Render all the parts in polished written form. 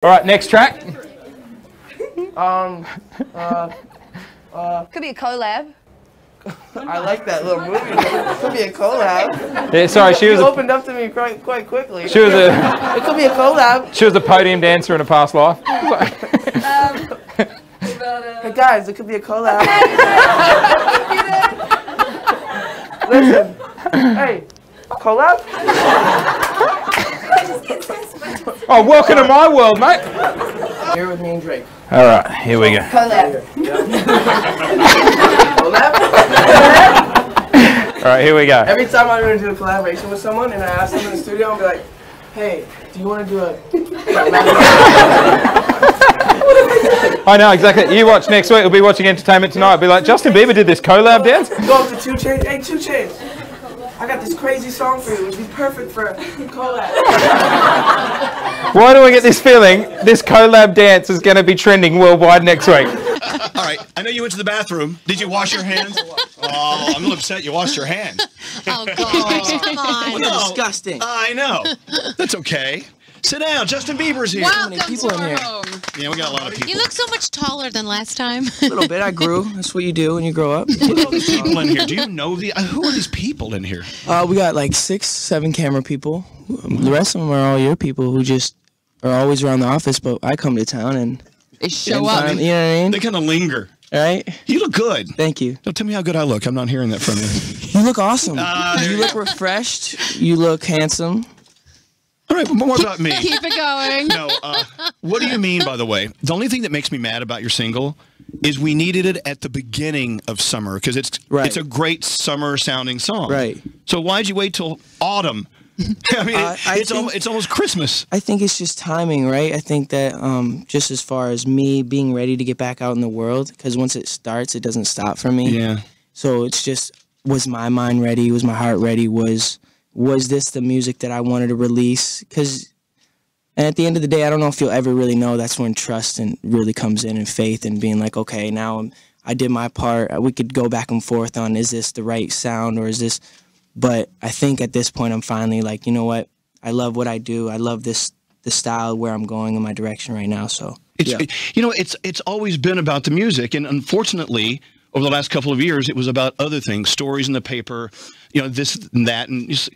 All right, next track. Could be a collab. I like that little movie. It could be a collab. Yeah, sorry, she was. You opened up to me quite quickly. She was a. It could be a collab. She was a podium dancer in a past life. Hey guys, it could be a collab. Listen, hey, collab? Oh, welcome to my world, mate. Here with me and Drake. All right, here we go. Collab. Collab? All right, here we go. Every time I'm going to do a collaboration with someone and I ask them in the studio, I'll be like, hey, do you want to do a I know, exactly. You watch next week, we'll be watching Entertainment Tonight. I'll be like, Justin Bieber did this collab dance? Go up to 2 Chainz. Hey, 2 Chainz. I got this crazy song for you. It would be perfect for a collab. Why do I get this feeling this collab dance is going to be trending worldwide next week? All right, I know you went to the bathroom. Did you wash your hands? Oh, I'm a little upset you washed your hands. Oh, gosh, come on. Well, no, disgusting. I know. That's okay. Sit down. Justin Bieber's here. Welcome people to in our here. home. Yeah, we got a lot of people. You look so much taller than last time. A little bit. I grew. That's what you do when you grow up. Look at all these people in here. Do you know who are these people in here? We got like 6, 7 camera people. The rest of them are all your people who just are always around the office, but I come to town and They show up. you know what I mean? They kind of linger. Right? You look good. Thank you. Don't tell me how good I look. I'm not hearing that from you. You look awesome. You look refreshed. You look handsome. All right, but more about me. Keep it going. No, what do you mean, by the way? The only thing that makes me mad about your single is we needed it at the beginning of summer because it's a great summer-sounding song. Right. So why'd you wait till autumn? I mean, it's almost Christmas. I think it's just timing, right? I think that just as far as me being ready to get back out in the world, because once it starts, it doesn't stop for me. Yeah. So it's just, was my mind ready? Was my heart ready? Was this the music that I wanted to release? And at the end of the day, I don't know if you'll ever really know. That's when trust and really comes in and faith and being like, okay, now I did my part. We could go back and forth on, is this the right sound or is this... But I think at this point, I'm finally like, you know what? I love what I do. I love the style where I'm going in my direction right now. So, it's always been about the music. And unfortunately, over the last couple of years, it was about other things, stories in the paper, this and that. And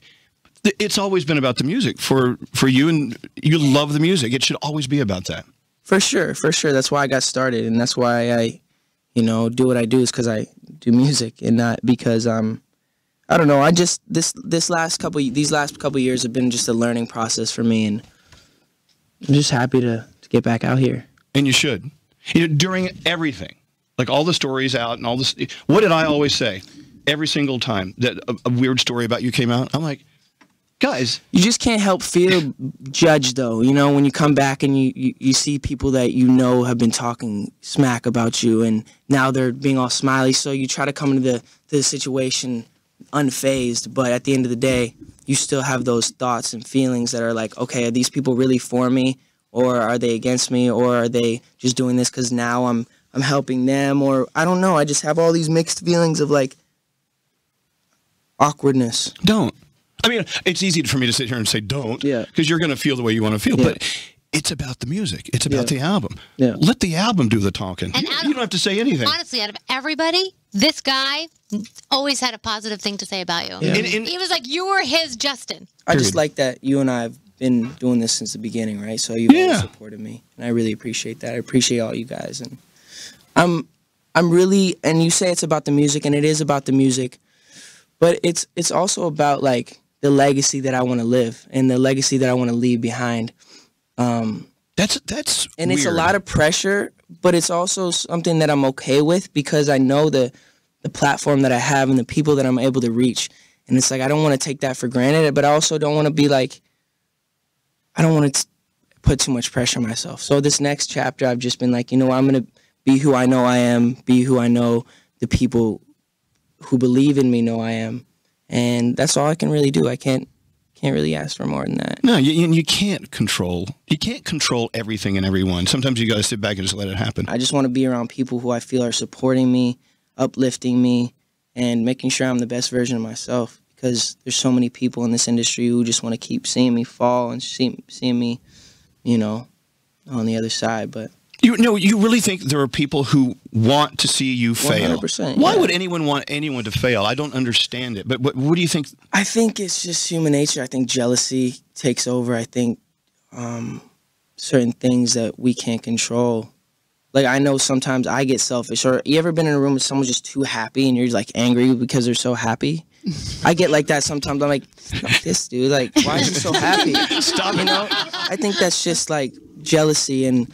it's always been about the music for you, and you love the music. It should always be about that. For sure. That's why I got started. And that's why I, do what I do, is because I do music and not because I don't know. I just these last couple years have been just a learning process for me, and I'm just happy to get back out here. And you should. During everything, like all the stories out and all this. What did I always say? Every single time that a weird story about you came out, I'm like, guys, you just can't help feel judged, though. When you come back and you see people that have been talking smack about you, and now they're being all smiley. So you try to come into the situation unfazed, but at the end of the day, you still have those thoughts and feelings that are like, okay, are these people really for me, or are they against me, or are they just doing this because now I'm helping them, or I don't know. I just have all these mixed feelings of like awkwardness. Don't. I mean, it's easy for me to sit here and say don't, because you're going to feel the way you want to feel, but it's about the music. It's about the album. Yeah. Let the album do the talking. And you don't have to say anything. Honestly, out of everybody, this guy always had a positive thing to say about you. Yeah. He was like, you were his Justin. I just like that you and I have been doing this since the beginning, right? So you've always supported me, and I really appreciate that. I appreciate all you guys, and I'm really. And you say it's about the music, and it is about the music, but it's also about like the legacy that I want to live and the legacy that I want to leave behind. That's and weird. It's a lot of pressure, but it's also something that I'm okay with because I know the platform that I have and the people that I'm able to reach. And it's like, I don't want to take that for granted, but I also don't want to be like, I don't want to put too much pressure on myself. So this next chapter, I've just been like, I'm going to be who I know I am, be who I know the people who believe in me know I am. And that's all I can really do. I can't really ask for more than that. No, you can't control. You can't control everything and everyone. Sometimes you got to sit back and just let it happen. I just want to be around people who I feel are supporting me, uplifting me, and making sure I'm the best version of myself. Because there's so many people in this industry who just want to keep seeing me fall and seeing me, on the other side. But you really think there are people who want to see you fail? 100%. Why yeah. would anyone want anyone to fail? I don't understand it. But what do you think? I think it's just human nature. I think jealousy takes over. I think certain things that we can't control. Like, I know sometimes I get selfish. Or you ever been in a room with someone just too happy and you're like angry because they're so happy? I get like that sometimes. I'm like, fuck this dude. Like, why is he so happy? Stop You know? I think that's just like jealousy, and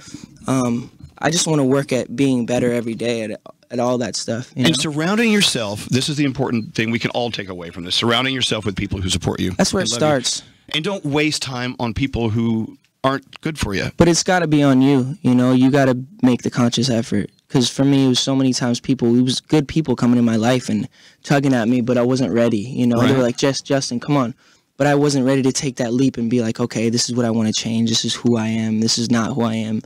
I just want to work at being better every day at all that stuff. You know? And surrounding yourself, this is the important thing we can all take away from this. Surrounding yourself with people who support you. That's where it and love starts. you. And don't waste time on people who aren't good for you. But it's got to be on you. You know, you got to make the conscious effort. Because for me, it was so many times it was good people coming in my life and tugging at me, but I wasn't ready. You know, Right. they were like, Justin, come on. But I wasn't ready to take that leap and be like, okay, this is what I want to change. This is who I am. This is not who I am.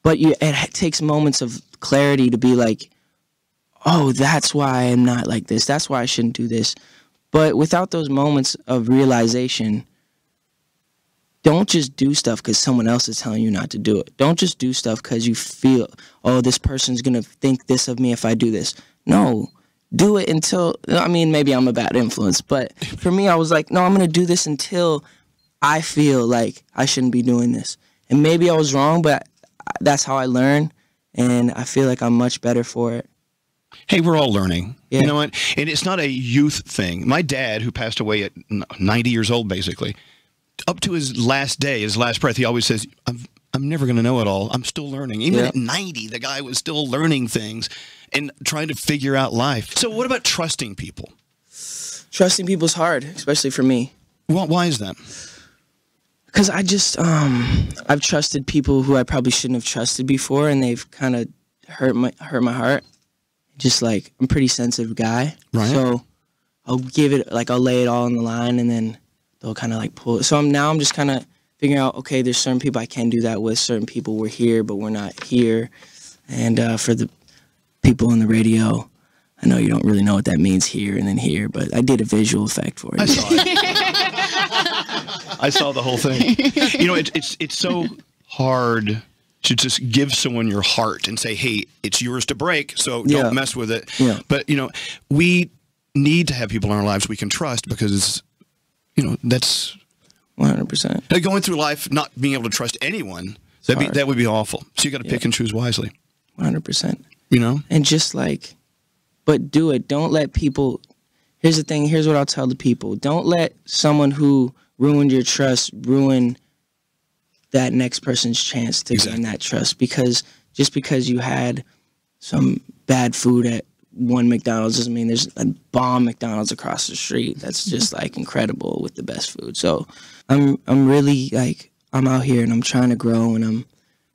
But it takes moments of clarity to be like, oh, that's why I'm not like this. That's why I shouldn't do this. But without those moments of realization, don't just do stuff because someone else is telling you not to do it. Don't just do stuff because you feel, oh, this person's going to think this of me if I do this. No, do it until, I mean, maybe I'm a bad influence, but for me, I was like, no, I'm going to do this until I feel like I shouldn't be doing this. And maybe I was wrong, but that's how I learn, and I feel like I'm much better for it. Hey, we're all learning. Yeah. You know what? And it's not a youth thing. My dad, who passed away at 90 years old, basically, up to his last day, his last breath, he always says, I'm never going to know it all. I'm still learning. Even Yeah. at 90, the guy was still learning things and trying to figure out life. So what about trusting people? Trusting people's hard, especially for me. Why is that? Because I just, I've trusted people who I probably shouldn't have trusted before, and they've kind of hurt my heart. Just like, I'm a pretty sensitive guy. Right. So I'll give it, like, I'll lay it all on the line, and then they'll kind of like pull it. So I'm just kind of figuring out, okay, there's certain people I can do that with. Certain people we're here, but we're not here. And for the people on the radio, I know you don't really know what that means, here and then here, but I did a visual effect for it. I saw it. I saw the whole thing. You know, it's so hard to just give someone your heart and say, hey, it's yours to break, so don't mess with it. Yeah. But, you know, we need to have people in our lives we can trust because, you know, that's 100%. going through life not being able to trust anyone. That would be awful. So you got to pick and choose wisely. 100%. You know? And just like, but do it. Don't let people, here's the thing, here's what I'll tell the people. Don't let someone who ruined your trust ruin that next person's chance to gain that trust. Because just because you had some bad food at one McDonald's doesn't mean there's a bomb McDonald's across the street that's just like incredible with the best food. So I'm really like, I'm out here and I'm trying to grow and I'm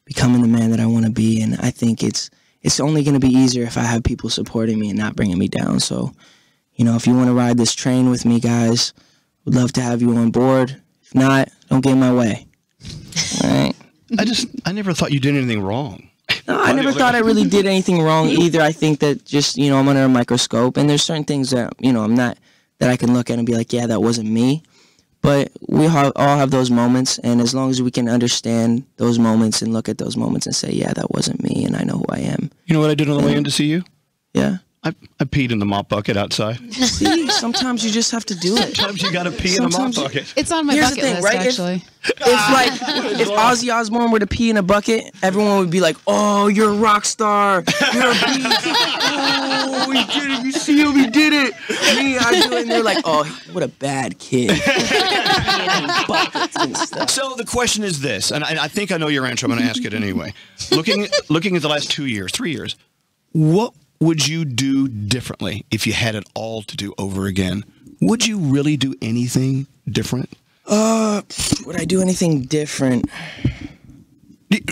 becoming the man that I want to be. And I think it's only going to be easier if I have people supporting me and not bringing me down. So, you know, if you want to ride this train with me, guys, would love to have you on board. If not, don't get in my way. All right. I never thought you did anything wrong. No, I never thought I really did anything wrong either. I think that just, you know, I'm under a microscope and there's certain things that, you know, I'm not, that I can look at and be like, yeah, that wasn't me. But we all have those moments, and as long as we can understand those moments and look at those moments and say, yeah, that wasn't me, and I know who I am. You know what I did on the way in to see you? Yeah. I peed in the mop bucket outside. See, sometimes you just have to do it. Sometimes you got to pee in a mop bucket. It's on my Here's the bucket thing, list, right? actually. It's like if Ozzy Osbourne were to pee in a bucket, everyone would be like, "Oh, you're a rock star. You're a beast. Oh, he did it. You see him? He did it." Me, I do it, and they're like, "Oh, what a bad kid." Buckets and stuff. So the question is this, and I think I know your answer. I'm going to ask it anyway. Looking at the last 2 years, 3 years, what would you do differently if you had it all to do over again? Would you really do anything different? Would I do anything different?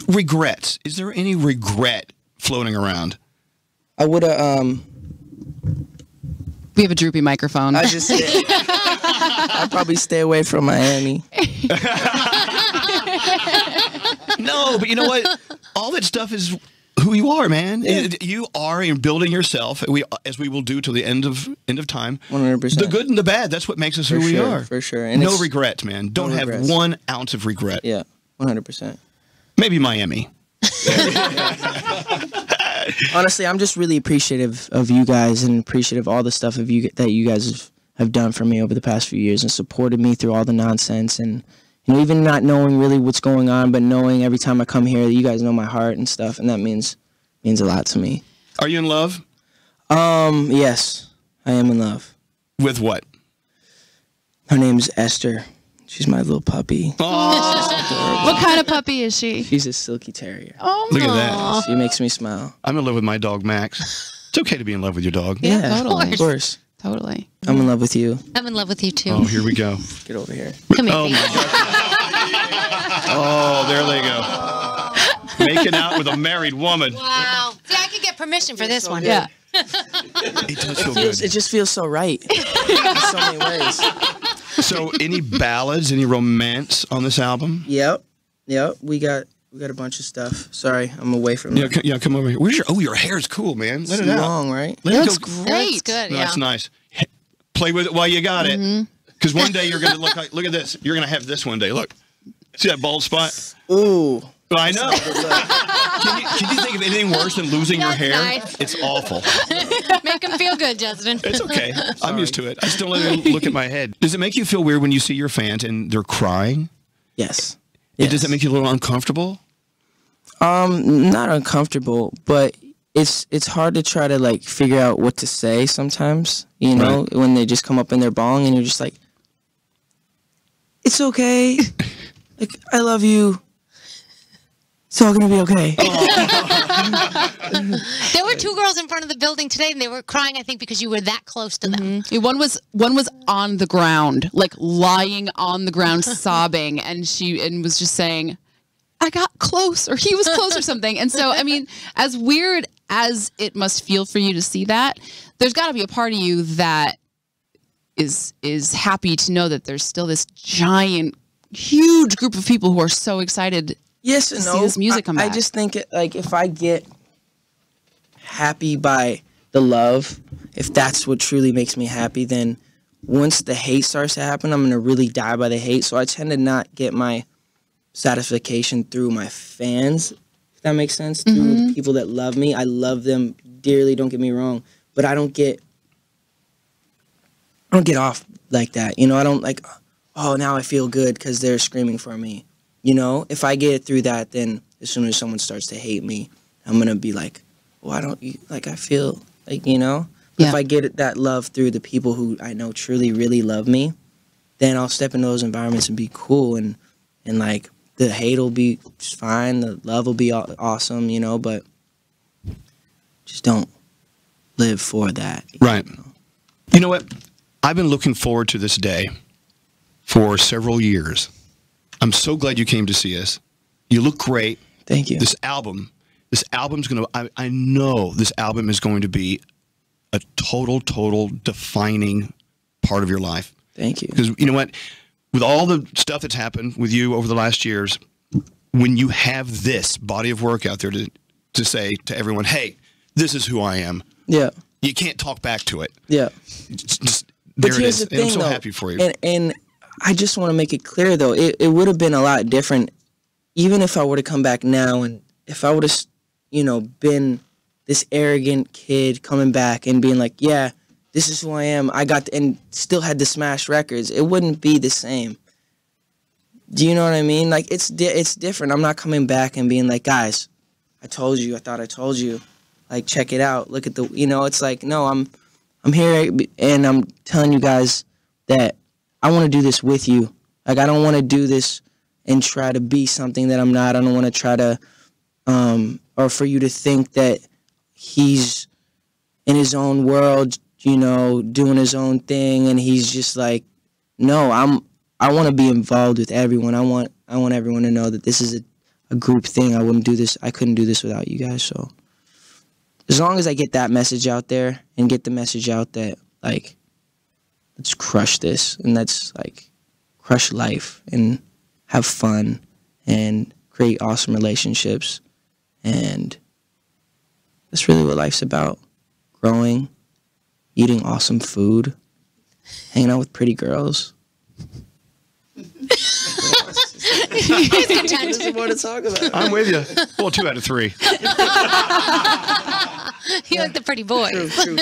Regrets. Is there any regret floating around? I would have, We have a droopy microphone. I'd probably stay away from Miami. No, but you know what? All that stuff is who you are, man. Yeah. You are in building yourself. As we will do till the end of time. 100%. The good and the bad. That's what makes us who we are. For sure. And No regrets, man. Don't have regrets. 1 ounce of regret. Yeah, 100%. Maybe Miami. Honestly, I'm just really appreciative of you guys and appreciative of all the stuff that you guys have done for me over the past few years and supported me through all the nonsense. And, you know, even not knowing really what's going on, but knowing every time I come here that you guys know my heart and stuff. And that means a lot to me. Are you in love? Yes, I am in love. With what? Her name's Esther. She's my little puppy. Oh. What kind of puppy is she? She's a silky terrier. Oh, Look at that. She makes me smile. I'm in love with my dog, Max. It's okay to be in love with your dog. Yeah, totally. of course. Totally. I'm in love with you. I'm in love with you too. Oh, here we go. Get over here. Come here. Oh, baby. my gosh. Oh, there they go. Making out with a married woman. Wow. See, I could get permission for this one. Yeah. It does feel good. It just feels so right in so many ways. So, any ballads, any romance on this album? Yep. We got a bunch of stuff. Sorry, I'm away from Yeah, it. come over here. Your hair's cool, man. Let It's it out. long, right? Let It it looks go. great. That's good. No, Yeah. it's nice. Play with it while you got it. Because one day you're going to look at this. You're going to have this one day. Look. See that bald spot? Ooh. I know. Can you think of anything worse than losing your That's hair? nice. It's awful. Make him feel good, Justin. It's okay. I'm used to it. I still let them look at my head. Does it make you feel weird when you see your fans and they're crying? Yes. Does that make you a little uncomfortable? Not uncomfortable, but it's hard to try to like figure out what to say sometimes. You know, Right. when they just come up and they're bawling, and you're just like, it's okay. Like, I love you. It's all gonna be okay. There were two girls in front of the building today, and they were crying, I think, because you were that close to them. Yeah, one was on the ground, like lying on the ground, sobbing, and was just saying, "I got close," or "He was close," or something. And so, I mean, as weird as it must feel for you to see that, there's got to be a part of you that is happy to know that there's still this giant, huge group of people who are so excited. Yes and to no. see this music come I back. just think like if I get happy by the love, if that's what truly makes me happy, then once the hate starts to happen, I'm gonna really die by the hate. So I tend to not get my satisfaction through my fans, if that makes sense. Through the people that love me. I love them dearly, don't get me wrong. But I don't get off like that. You know, I don't like, oh, now I feel good because they're screaming for me. You know, if I get it through that, then as soon as someone starts to hate me, I'm going to be like, why don't you, like, I feel like, you know? But if I get that love through the people who I know truly, really love me, then I'll step in those environments and be cool. And like, the hate will be just fine. The love will be awesome, you know, but just don't live for that. Right. You know what? I've been looking forward to this day for several years. I'm so glad you came to see us. You look great. Thank you. This album's going to, I know this album is going to be a total defining part of your life. Thank you. Because you know what? With all the stuff that's happened with you over the last years, when you have this body of work out there to say to everyone, hey, this is who I am. Yeah. You can't talk back to it. Yeah. It's just, But there it here's is. the thing, And I'm so though, happy for you. And I just want to make it clear, though, it would have been a lot different, even if I were to come back now, and if I would have, you know, been this arrogant kid coming back and being like, yeah, this is who I am. And still had the smash records. It wouldn't be the same. Do you know what I mean? Like, it's different. I'm not coming back and being like, guys, I told you. I thought I told you. Like, check it out. Look at the, you know, it's like, no, I'm here and I'm telling you guys that I want to do this with you. Like, I don't want to do this and try to be something that I'm not. I don't want to try to, or for you to think that he's in his own world, you know, doing his own thing, and he's just like, no, I want to be involved with everyone. I want everyone to know that this is a group thing. I wouldn't do this. I couldn't do this without you guys. So as long as I get that message out there and get the message out that, like, let's crush this, and let's, like, crush life and have fun and create awesome relationships, and that's really what life's about. Growing, eating awesome food, hanging out with pretty girls. He's content. There's more to talk about. I'm with you. Well, 2 out of 3. You like the pretty boys. True.